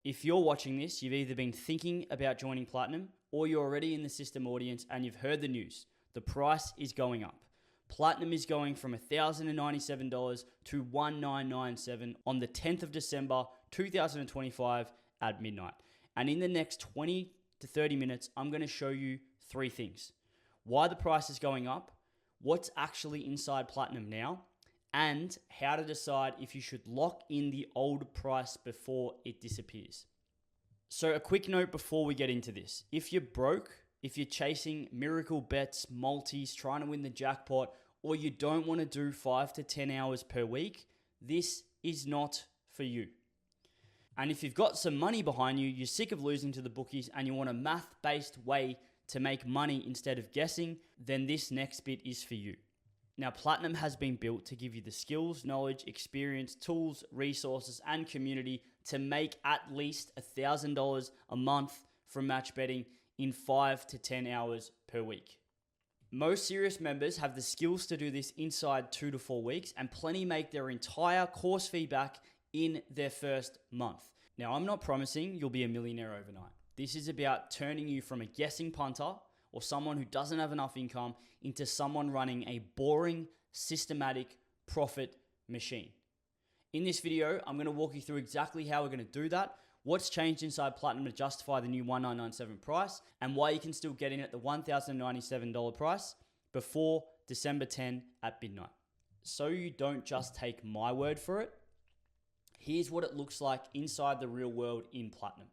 If you're watching this, you've either been thinking about joining Platinum or you're already in the system audience and you've heard the news. The price is going up. Platinum is going from $1,097 to $1,997 on the 10th of December, 2025 at midnight. And in the next 20 to 30 minutes, I'm going to show you three things. Why the price is going up, what's actually inside Platinum now, and how to decide if you should lock in the old price before it disappears. So a quick note before we get into this. If you're broke, if you're chasing miracle bets, multis, trying to win the jackpot, or you don't want to do 5 to 10 hours per week, this is not for you. And if you've got some money behind you, you're sick of losing to the bookies and you want a math-based way to make money instead of guessing, then this next bit is for you. Now, Platinum has been built to give you the skills, knowledge, experience, tools, resources, and community to make at least $1,000 a month from match betting in 5 to 10 hours per week. Most serious members have the skills to do this inside 2 to 4 weeks, and plenty make their entire course fee back in their first month. Now, I'm not promising you'll be a millionaire overnight. This is about turning you from a guessing punter or someone who doesn't have enough income into someone running a boring, systematic profit machine. In this video, I'm going to walk you through exactly how we're going to do that, what's changed inside Platinum to justify the new $1,997 price, and why you can still get in at the $1,097 price before December 10 at midnight. So you don't just take my word for it, here's what it looks like inside the real world in Platinum.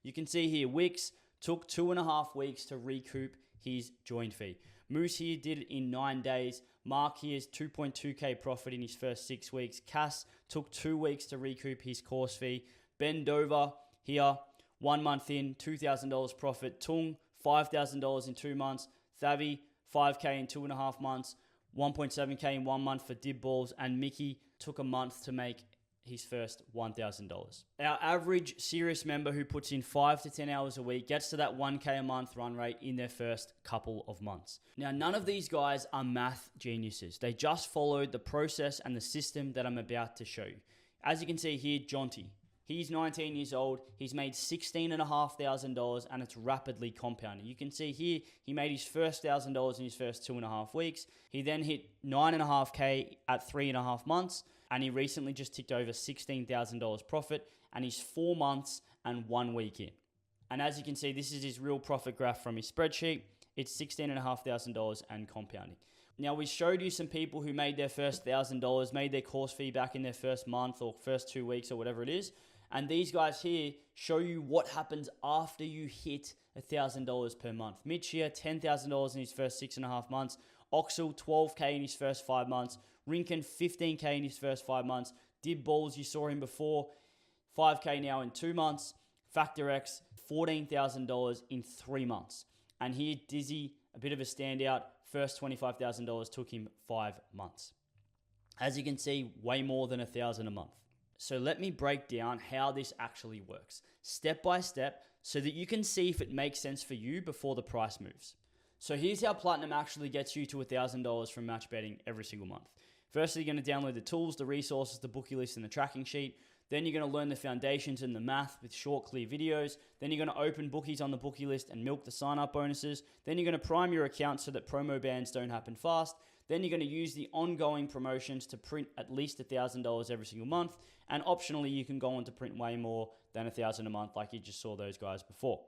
You can see here, Wix took 2.5 weeks to recoup his join fee. Moose here did it in 9 days. Mark here's 2.2K profit in his first 6 weeks. Cass took 2 weeks to recoup his course fee. Ben Dover here, 1 month in, $2,000 profit. Tung, $5,000 in 2 months. Thavi, 5K in 2.5 months. 1.7K in 1 month for Dib Balls. And Mickey took a month to make his first $1,000. Our average serious member who puts in 5 to 10 hours a week gets to that 1K a month run rate in their first couple of months. Now, none of these guys are math geniuses. They just followed the process and the system that I'm about to show you. As you can see here, Jonty. He's 19 years old. He's made $16,500 and it's rapidly compounding. You can see here, he made his first $1,000 in his first 2.5 weeks. He then hit 9.5K at 3.5 months. And he recently just ticked over $16,000 profit and he's 4 months and 1 week in. And as you can see, this is his real profit graph from his spreadsheet. It's $16,500 and compounding. Now, we showed you some people who made their first $1,000, made their course fee back in their first month or first 2 weeks or whatever it is. And these guys here show you what happens after you hit $1,000 per month. Mitch here, $10,000 in his first 6.5 months. Oxel, 12K in his first 5 months. Rinken, 15K in his first 5 months. Dib Balls, you saw him before, 5K now in 2 months. Factor X, $14,000 in 3 months. And here, Dizzy, a bit of a standout, first $25,000 took him 5 months. As you can see, way more than $1,000 a month. So let me break down how this actually works, step by step, so that you can see if it makes sense for you before the price moves. So here's how Platinum actually gets you to $1,000 from match betting every single month. Firstly, you're going to download the tools, the resources, the bookie list, and the tracking sheet. Then you're going to learn the foundations and the math with short, clear videos. Then you're going to open bookies on the bookie list and milk the sign-up bonuses. Then you're going to prime your account so that promo bans don't happen fast. Then you're going to use the ongoing promotions to print at least $1,000 every single month. And optionally, you can go on to print way more than $1,000 a month like you just saw those guys before.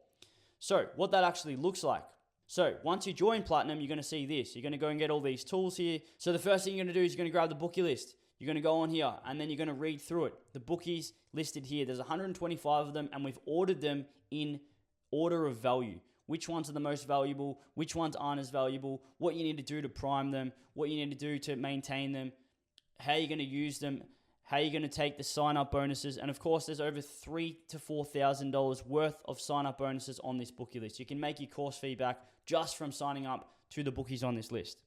So what that actually looks like. So once you join Platinum, you're going to see this. You're going to go and get all these tools here. So the first thing you're going to do is you're going to grab the bookie list. You're going to go on here and then you're going to read through it. The bookies listed here, there's 125 of them and we've ordered them in order of value. Which ones are the most valuable? Which ones aren't as valuable? What you need to do to prime them? What you need to do to maintain them? How you're going to use them? How you're going to take the sign-up bonuses? And of course, there's over $3,000 to $4,000 worth of sign-up bonuses on this bookie list. You can make your course fee back just from signing up to the bookies on this list.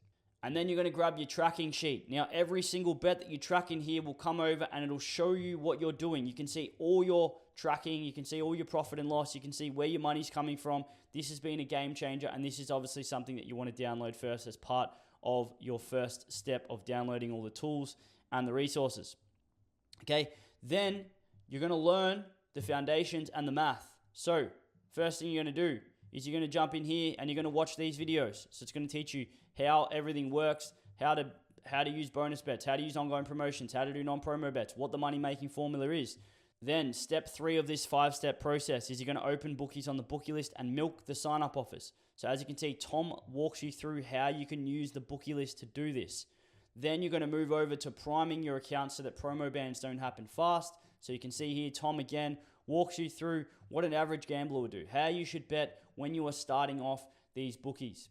And then you're going to grab your tracking sheet. Now, every single bet that you track in here will come over and it'll show you what you're doing. You can see all your tracking. You can see all your profit and loss. You can see where your money's coming from. This has been a game changer. And this is obviously something that you want to download first as part of your first step of downloading all the tools and the resources. Okay, then you're going to learn the foundations, and the math. So first thing you're going to do is you're going to jump in here and you're going to watch these videos. So it's going to teach you how everything works, how to use bonus bets, how to use ongoing promotions, how to do non-promo bets, what the money-making formula is. Then step 3 of this 5-step process is you're going to open bookies on the bookie list and milk the sign-up offers. So as you can see, Tom walks you through how you can use the bookie list to do this. Then you're going to move over to priming your account so that promo bans don't happen fast. So you can see here, Tom again walks you through what an average gambler would do, how you should bet when you are starting off these bookies.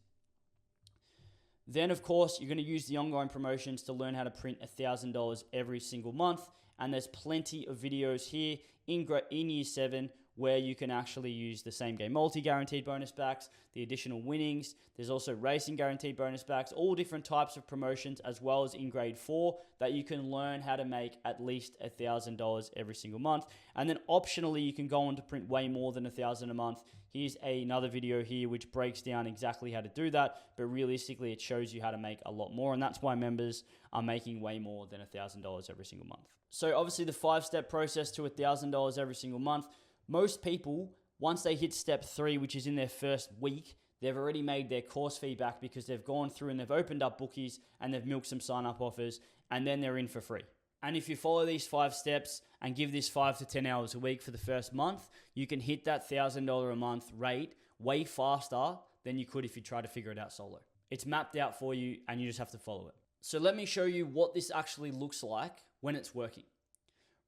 Then, of course, you're going to use the ongoing promotions to learn how to print $1,000 every single month. And there's plenty of videos here in Year 7 where you can actually use the same game multi-guaranteed bonus backs, the additional winnings. There's also racing guaranteed bonus backs, all different types of promotions, as well as in grade 4 that you can learn how to make at least $1,000 every single month. And then optionally, you can go on to print way more than $1,000 a month. Here's another video here which breaks down exactly how to do that, but realistically it shows you how to make a lot more, and that's why members are making way more than $1,000 every single month. So obviously the 5-step process to $1,000 every single month, most people, once they hit step 3, which is in their first week, they've already made their course fee back because they've gone through and they've opened up bookies and they've milked some sign-up offers, and then they're in for free. And if you follow these 5 steps and give this 5 to 10 hours a week for the first month, you can hit that $1,000 a month rate way faster than you could if you try to figure it out solo. It's mapped out for you and you just have to follow it. So let me show you what this actually looks like when it's working.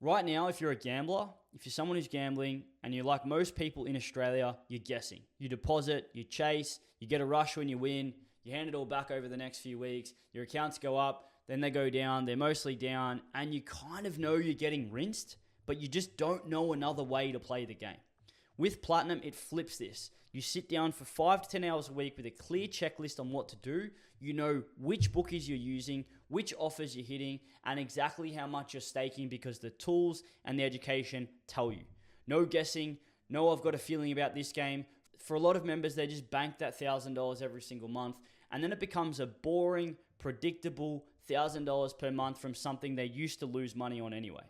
Right now, if you're a gambler, if you're someone who's gambling and you're like most people in Australia, you're guessing. You deposit, you chase, you get a rush when you win, you hand it all back over the next few weeks, your accounts go up, then they go down, they're mostly down, and you kind of know you're getting rinsed, but you just don't know another way to play the game. With Platinum, it flips this. You sit down for 5 to 10 hours a week with a clear checklist on what to do. You know which bookies you're using, which offers you're hitting, and exactly how much you're staking because the tools and the education tell you. No guessing, no I've got a feeling about this game. For a lot of members, they just bank that $1,000 every single month, and then it becomes a boring, predictable $1,000 per month from something they used to lose money on anyway.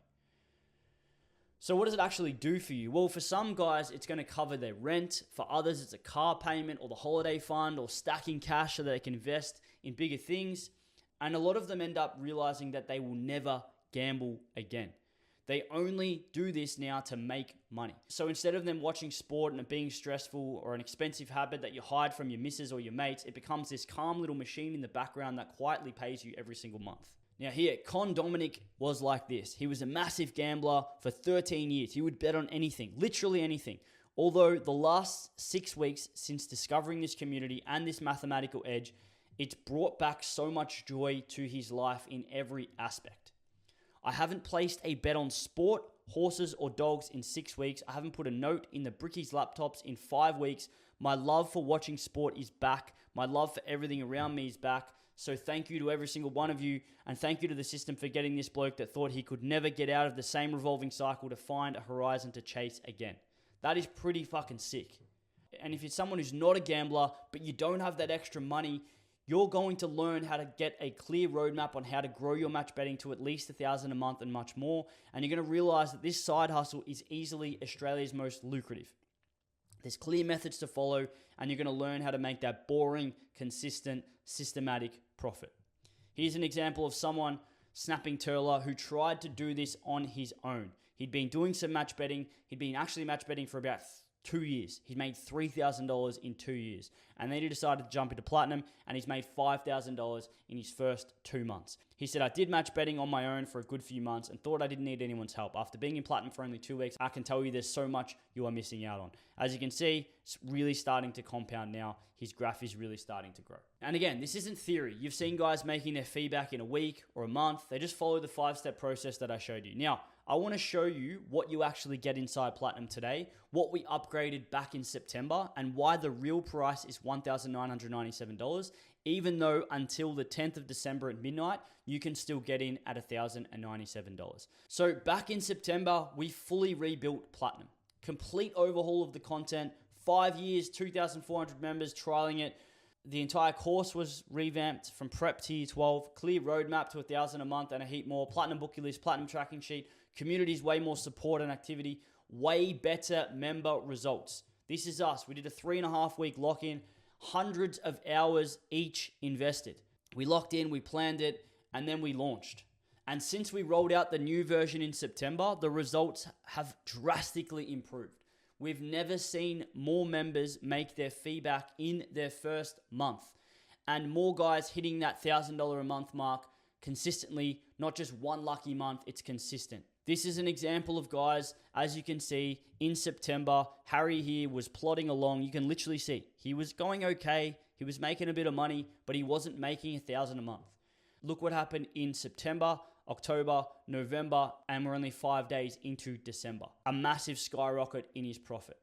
So what does it actually do for you? Well, for some guys, it's going to cover their rent. For others, it's a car payment or the holiday fund or stacking cash so that they can invest in bigger things. And a lot of them end up realizing that they will never gamble again. They only do this now to make money. So instead of them watching sport and it being stressful or an expensive habit that you hide from your missus or your mates, it becomes this calm little machine in the background that quietly pays you every single month. Now here, Con Dominic was like this. He was a massive gambler for 13 years. He would bet on anything, literally anything. Although the last 6 weeks since discovering this community and this mathematical edge, it's brought back so much joy to his life in every aspect. I haven't placed a bet on sport, horses, or dogs in 6 weeks. I haven't put a note in the Brickies laptops in 5 weeks. My love for watching sport is back. My love for everything around me is back. So thank you to every single one of you, and thank you to the system for getting this bloke that thought he could never get out of the same revolving cycle to find a horizon to chase again. That is pretty fucking sick. And if you're someone who's not a gambler, but you don't have that extra money, you're going to learn how to get a clear roadmap on how to grow your match betting to at least $1,000 a month and much more. And you're going to realize that this side hustle is easily Australia's most lucrative. There's clear methods to follow, and you're going to learn how to make that boring, consistent, systematic profit. Here's an example of someone, Snapping Turler, who tried to do this on his own. He'd been doing some match betting. He'd been actually match betting for about 2 years. He's made $3,000 in 2 years. And then he decided to jump into Platinum, and he's made $5,000 in his first 2 months. He said, I did match betting on my own for a good few months and thought I didn't need anyone's help. After being in Platinum for only 2 weeks, I can tell you there's so much you are missing out on. As you can see, it's really starting to compound now. His graph is really starting to grow. And again, this isn't theory. You've seen guys making their fee back in a week or a month. They just follow the 5-step process that I showed you. Now, I want to show you what you actually get inside Platinum today, what we upgraded back in September, and why the real price is $1,997, even though until the 10th of December at midnight, you can still get in at $1,097. So back in September, we fully rebuilt Platinum. Complete overhaul of the content, 5 years, 2,400 members trialing it. The entire course was revamped from prep to year 12, clear roadmap to $1,000 a month and a heap more, Platinum bookie list, Platinum tracking sheet, communities, way more support and activity. way better member results. This is us. We did a 3.5-week lock-in, hundreds of hours each invested. We locked in, we planned it, and then we launched. And since we rolled out the new version in September, the results have drastically improved. We've never seen more members make their fee back in their first month, and more guys hitting that $1,000 a month mark consistently, not just one lucky month, it's consistent. This is an example of guys, as you can see, in September, Harry here was plodding along. You can literally see he was going okay, he was making a bit of money, but he wasn't making $1,000 a month. Look what happened in September, October, November, and we're only 5 days into December. A massive skyrocket in his profit.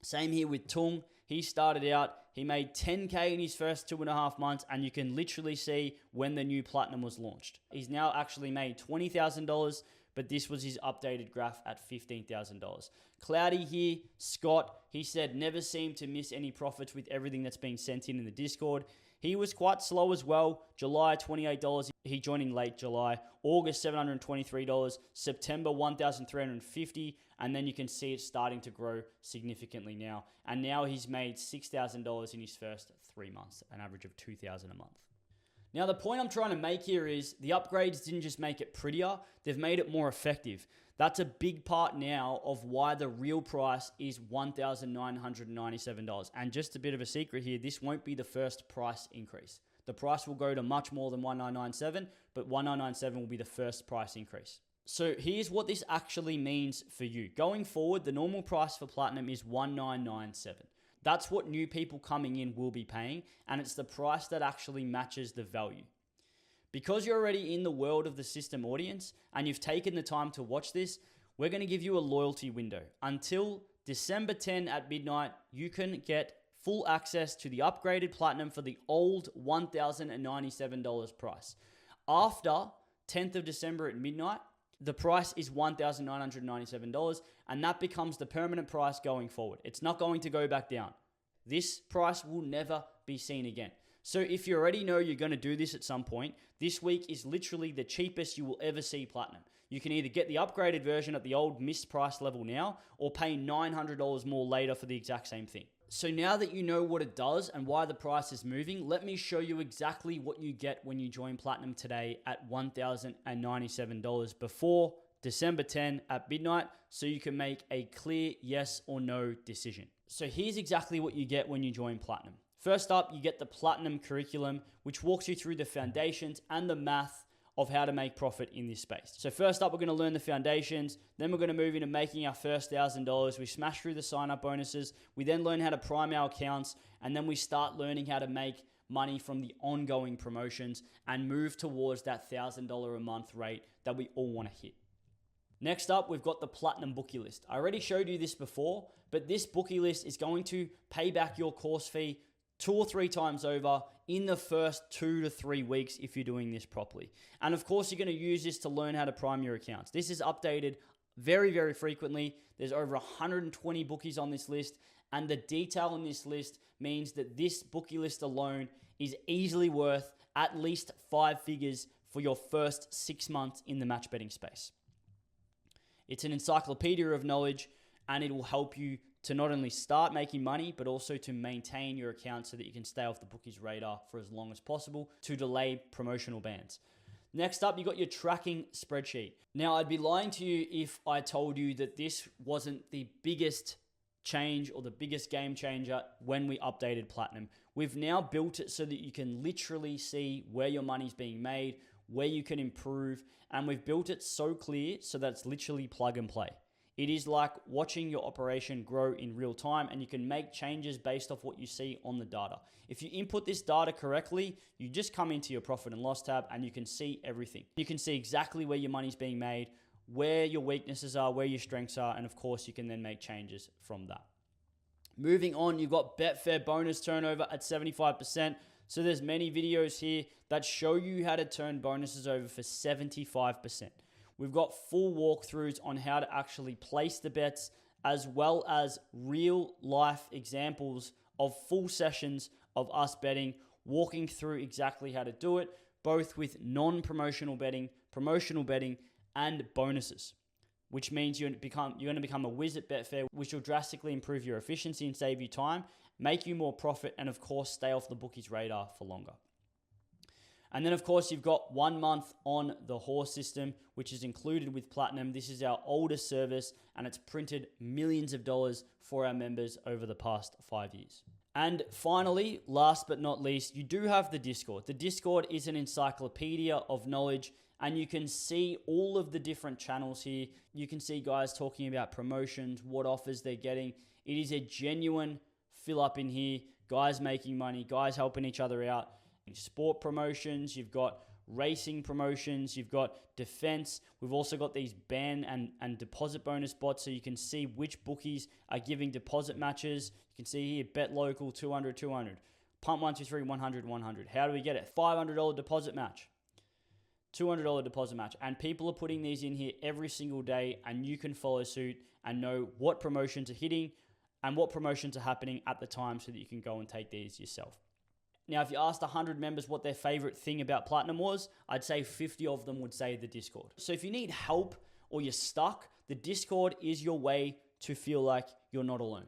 Same here with Tung. He started out, he made 10K in his first 2.5 months, and you can literally see when the new Platinum was launched. He's now actually made $20,000, but this was his updated graph at $15,000. Cloudy here, Scott, he said never seemed to miss any profits with everything that's being sent in the Discord. He was quite slow as well. July, $28. He joined in late July. August, $723. September, $1,350. And then you can see it starting to grow significantly now. And now he's made $6,000 in his first 3 months, an average of $2,000 a month. Now, the point I'm trying to make here is the upgrades didn't just make it prettier, they've made it more effective. That's a big part now of why the real price is $1,997. And just a bit of a secret here, this won't be the first price increase. The price will go to much more than $1,997, but $1,997 will be the first price increase. So here's what this actually means for you. Going forward, the normal price for Platinum is $1,997. That's what new people coming in will be paying, and it's the price that actually matches the value. Because you're already in the world of the system audience and you've taken the time to watch this, we're going to give you a loyalty window. Until December 10 at midnight, you can get full access to the upgraded Platinum for the old $1,097 price. After 10th of December at midnight, the price is $1,997, and that becomes the permanent price going forward. It's not going to go back down. This price will never be seen again. So if you already know you're going to do this at some point, this week is literally the cheapest you will ever see Platinum. You can either get the upgraded version at the old missed price level now, or pay $900 more later for the exact same thing. So now that you know what it does and why the price is moving, let me show you exactly what you get when you join Platinum today at $1,097 before December 10 at midnight, so you can make a clear yes or no decision. So here's exactly what you get when you join Platinum. First up, you get the Platinum curriculum, which walks you through the foundations and the math of how to make profit in this space. So first up, we're going to learn the foundations. Then we're going to move into making our first $1,000. We smash through the sign-up bonuses. We then learn how to prime our accounts. And then we start learning how to make money from the ongoing promotions and move towards that $1,000 a month rate that we all want to hit. Next up, we've got the Platinum Bookie List. I already showed you this before, but this Bookie List is going to pay back your course fee 2 or 3 times over in the first 2 to 3 weeks if you're doing this properly. And of course, you're going to use this to learn how to prime your accounts. This is updated very, very frequently. There's over 120 bookies on this list, and the detail in this list means that this bookie list alone is easily worth at least 5 figures for your first 6 months in the match betting space. It's an encyclopedia of knowledge, and it will help you to not only start making money, but also to maintain your account so that you can stay off the bookie's radar for as long as possible to delay promotional bans. Next up, you got your tracking spreadsheet. Now, I'd be lying to you if I told you that this wasn't the biggest change or the biggest game changer when we updated Platinum. We've now built it so that you can literally see where your money's being made, where you can improve, and we've built it so clear so that it's literally plug and play. It is like watching your operation grow in real time, and you can make changes based off what you see on the data. If you input this data correctly, you just come into your profit and loss tab and you can see everything. You can see exactly where your money's being made, where your weaknesses are, where your strengths are, and of course you can then make changes from that. Moving on, you've got Betfair bonus turnover at 75%. So there's many videos here that show you how to turn bonuses over for 75%. We've got full walkthroughs on how to actually place the bets, as well as real life examples of full sessions of us betting, walking through exactly how to do it, both with non-promotional betting, promotional betting, and bonuses. which means you're going to become a whiz at Betfair, which will drastically improve your efficiency and save you time, make you more profit, and of course, stay off the bookies' radar for longer. And then, of course, you've got 1 month on the horse system, which is included with Platinum. This is our oldest service, and it's printed millions of dollars for our members over the past 5 years. And finally, last but not least, you do have the Discord. The Discord is an encyclopedia of knowledge, and you can see all of the different channels here. You can see guys talking about promotions, what offers they're getting. It is a genuine fill up in here. Guys making money, guys helping each other out. Sport promotions, you've got racing promotions, you've got defense. We've also got these ban and deposit bonus bots, so you can see which bookies are giving deposit matches. You can see here, bet local, 200, 200. Pump 123, 100, 100. How do we get it? $500 deposit match. $200 deposit match. And people are putting these in here every single day, and you can follow suit and know what promotions are hitting and what promotions are happening at the time so that you can go and take these yourself. Now, if you asked 100 members what their favorite thing about Platinum was, I'd say 50 of them would say the Discord. So if you need help or you're stuck, the Discord is your way to feel like you're not alone.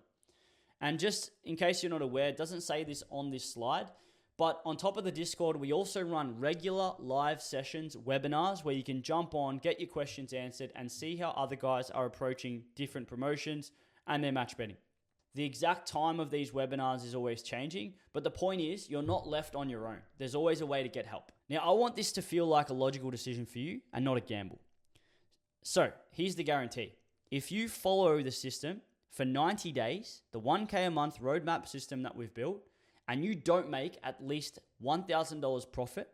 And just in case you're not aware, it doesn't say this on this slide, but on top of the Discord, we also run regular live sessions, webinars, where you can jump on, get your questions answered, and see how other guys are approaching different promotions and their match betting. The exact time of these webinars is always changing, but the point is you're not left on your own. There's always a way to get help. Now, I want this to feel like a logical decision for you and not a gamble. So here's the guarantee. If you follow the system for 90 days, the 1K a month roadmap system that we've built, and you don't make at least $1,000 profit,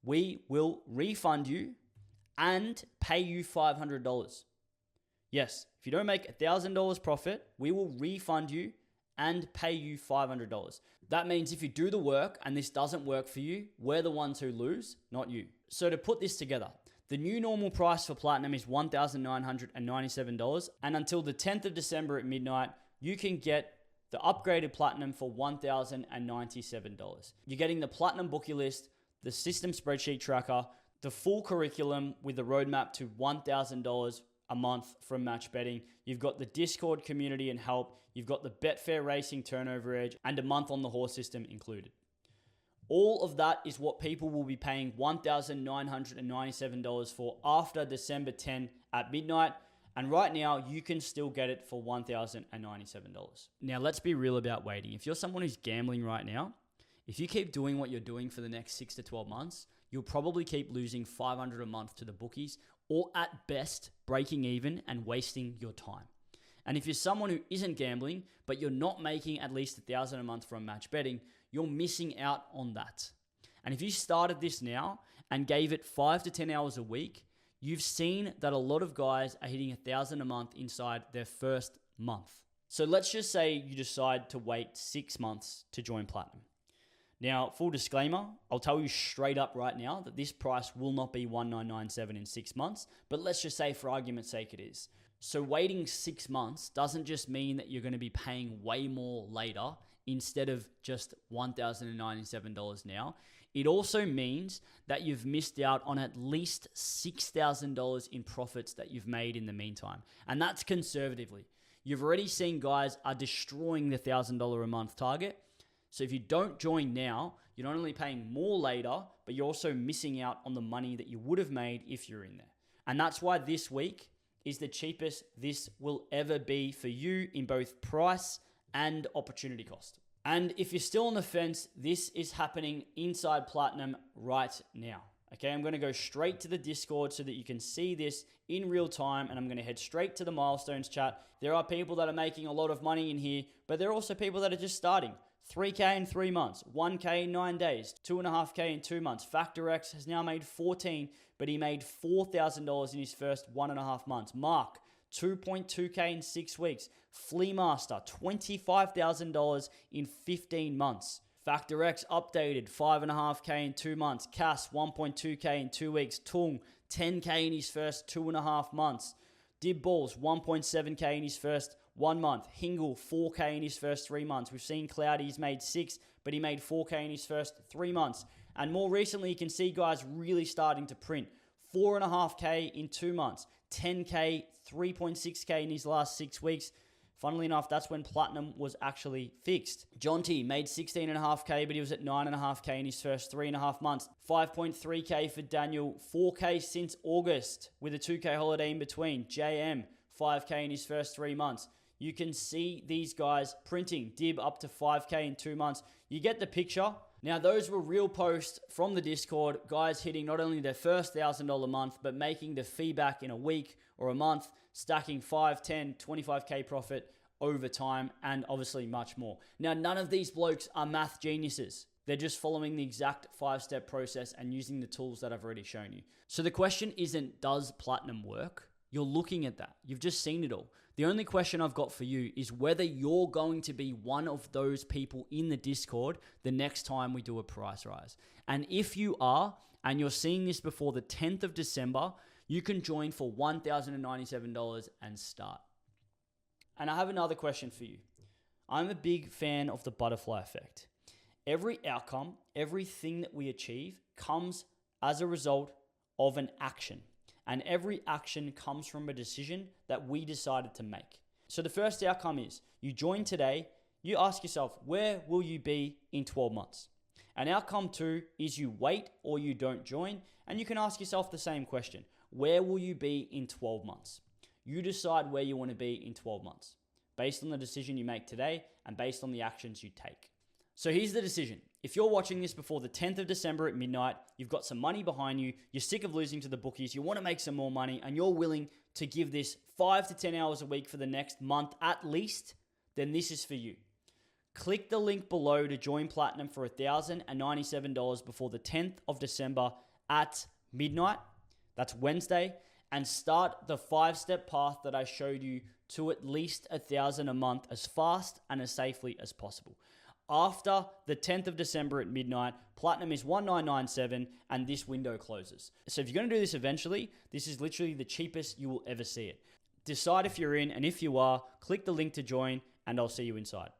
we will refund you and pay you $500. Yes, if you don't make $1,000 profit, we will refund you and pay you $500. That means if you do the work and this doesn't work for you, we're the ones who lose, not you. So to put this together, the new normal price for Platinum is $1,997, and until the 10th of December at midnight, you can get the upgraded Platinum for $1,097. You're getting the Platinum bookie list, the system spreadsheet tracker, the full curriculum with the roadmap to $1,000 a month from match betting. You've got the Discord community and help. You've got the Betfair Racing turnover edge and a month on the horse system included. All of that is what people will be paying $1,997 for after December 10 at midnight. And right now, you can still get it for $1,097. Now, let's be real about waiting. If you're someone who's gambling right now, if you keep doing what you're doing for the next 6 to 12 months, you'll probably keep losing $500 a month to the bookies, or at best, breaking even and wasting your time. And if you're someone who isn't gambling, but you're not making at least $1,000 a month from match betting, you're missing out on that. And if you started this now and gave it 5 to 10 hours a week, you've seen that a lot of guys are hitting $1,000 a month inside their first month. So let's just say you decide to wait 6 months to join Platinum. Now, full disclaimer, I'll tell you straight up right now that this price will not be $1,997 in 6 months, but let's just say for argument's sake it is. So waiting 6 months doesn't just mean that you're going to be paying way more later instead of just $1,097 now. It also means that you've missed out on at least $6,000 in profits that you've made in the meantime. And that's conservatively. You've already seen guys are destroying the $1,000 a month target. So if you don't join now, you're not only paying more later, but you're also missing out on the money that you would have made if you're in there. And that's why this week is the cheapest this will ever be for you in both price and opportunity cost. And if you're still on the fence, this is happening inside Platinum right now. Okay, I'm going to go straight to the Discord so that you can see this in real time, and I'm going to head straight to the milestones chat. There are people that are making a lot of money in here, but there are also people that are just starting. 3K in 3 months, 1K in 9 days, 2.5K in 2 months. Factor X has now made 14, but he made $4,000 in his first 1.5 months. Mark, 2.2K in 6 weeks. Flea Master, $25,000 in 15 months. Factor X updated, 5.5K in 2 months. Cass, 1.2K in 2 weeks. Tung, 10K in his first 2.5 months. Dib Balls, 1.7K in his first 1 month. Hingle, 4K in his first 3 months. We've seen Cloudy, he's made 6, but he made 4K in his first 3 months. And more recently, you can see guys really starting to print 4.5K in 2 months, 10K, 3.6K in his last 6 weeks. Funnily enough, that's when Platinum was actually fixed. John T made 16.5K, but he was at 9.5K in his first 3.5 months. 5.3K for Daniel, 4K since August with a 2K holiday in between. JM, 5K in his first 3 months. You can see these guys printing. Dib up to 5K in 2 months. You get the picture. Now, those were real posts from the Discord. Guys hitting not only their first $1,000 month, but making the fee back in a week or a month, stacking 5, 10, 25K profit over time, and obviously much more. Now, none of these blokes are math geniuses. They're just following the exact 5-step process and using the tools that I've already shown you. So the question isn't, does Platinum work? You're looking at that. You've just seen it all. The only question I've got for you is whether you're going to be one of those people in the Discord the next time we do a price rise. And if you are, and you're seeing this before the 10th of December, you can join for $1,097 and start. And I have another question for you. I'm a big fan of the butterfly effect. Every outcome, everything that we achieve comes as a result of an action. And every action comes from a decision that we decided to make. So the first outcome is you join today, you ask yourself, where will you be in 12 months? And outcome 2 is you wait or you don't join. And you can ask yourself the same question. Where will you be in 12 months? You decide where you want to be in 12 months based on the decision you make today and based on the actions you take. So here's the decision. If you're watching this before the 10th of December at midnight, you've got some money behind you, you're sick of losing to the bookies, you want to make some more money, and you're willing to give this 5 to 10 hours a week for the next month at least, then this is for you. Click the link below to join Platinum for $1,097 before the 10th of December at midnight. That's Wednesday. And start the 5-step path that I showed you to at least $1,000 a month as fast and as safely as possible. After the 10th of December at midnight, Platinum is $1,997 and this window closes. So if you're going to do this eventually, this is literally the cheapest you will ever see it. Decide if you're in, and if you are, click the link to join and I'll see you inside.